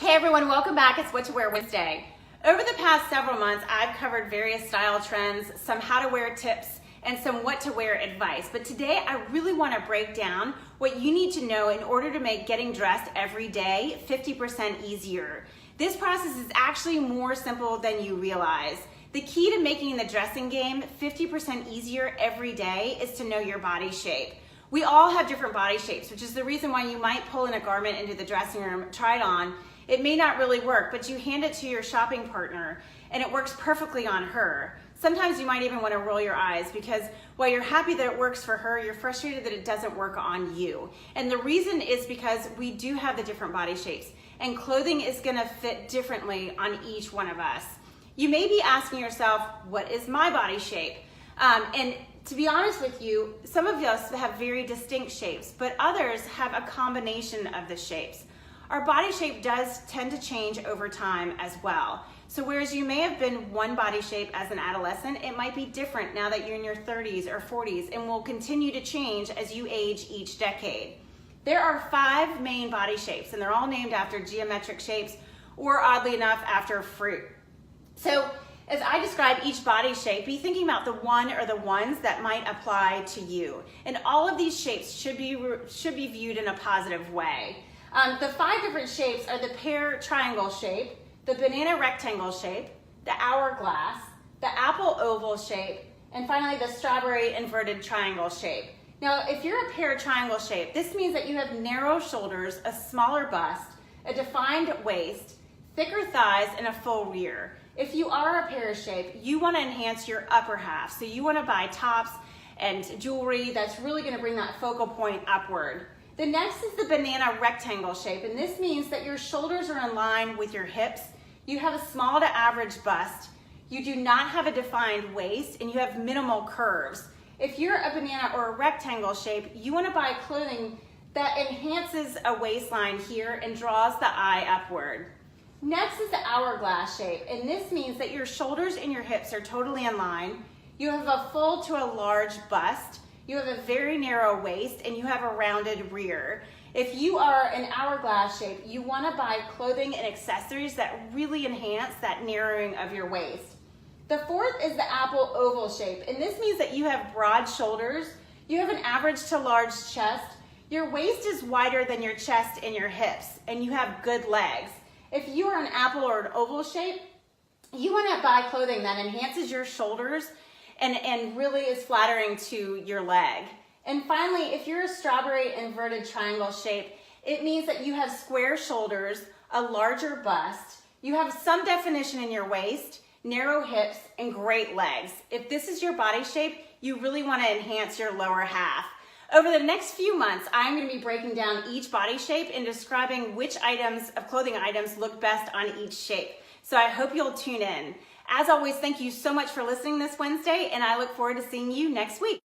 Hey everyone, welcome back. It's What to Wear Wednesday. Over the past several months, I've covered various style trends, some how to wear tips, and some what to wear advice. But today I really want to break down what you need to know in order to make getting dressed every day 50% easier. This process is actually more simple than you realize. The key to making the dressing game 50% easier every day is to know your body shape. We all have different body shapes, which is the reason why you might pull in a garment into the dressing room, try it on. It may not really work, but you hand it to your shopping partner and it works perfectly on her. Sometimes you might even want to roll your eyes because while you're happy that it works for her, you're frustrated that it doesn't work on you. And the reason is because we do have the different body shapes and clothing is going to fit differently on each one of us. You may be asking yourself, what is my body shape? And to be honest with you, some of us have very distinct shapes, but others have a combination of the shapes. Our body shape does tend to change over time as well. So whereas you may have been one body shape as an adolescent, it might be different now that you're in your 30s or 40s and will continue to change as you age each decade. There are 5 main body shapes and they're all named after geometric shapes or oddly enough after fruit. So as I describe each body shape, be thinking about the one or the ones that might apply to you. And all of these shapes should be viewed in a positive way. The 5 different shapes are the pear triangle shape, the banana rectangle shape, the hourglass, the apple oval shape, and finally the strawberry inverted triangle shape. Now, if you're a pear triangle shape, this means that you have narrow shoulders, a smaller bust, a defined waist, thicker thighs, and a full rear. If you are a pear shape, you want to enhance your upper half. So you want to buy tops and jewelry that's really going to bring that focal point upward. The next is the banana rectangle shape, and this means that your shoulders are in line with your hips. You have a small to average bust. You do not have a defined waist, and you have minimal curves. If you're a banana or a rectangle shape, you want to buy clothing that enhances a waistline here and draws the eye upward. Next is the hourglass shape, and this means that your shoulders and your hips are totally in line. You have a full to a large bust. You have a very narrow waist and you have a rounded rear. If you are an hourglass shape, you want to buy clothing and accessories that really enhance that narrowing of your waist. The fourth is the apple oval shape, and this means that you have broad shoulders, you have an average to large chest, your waist is wider than your chest and your hips, and you have good legs. If you are an apple or an oval shape, you want to buy clothing that enhances your shoulders and really is flattering to your leg. And finally, if you're a strawberry inverted triangle shape, it means that you have square shoulders, a larger bust, you have some definition in your waist, narrow hips, and great legs. If this is your body shape, you really want to enhance your lower half. Over the next few months, I'm going to be breaking down each body shape and describing which items of clothing items look best on each shape. So I hope you'll tune in. As always, thank you so much for listening this Wednesday, and I look forward to seeing you next week.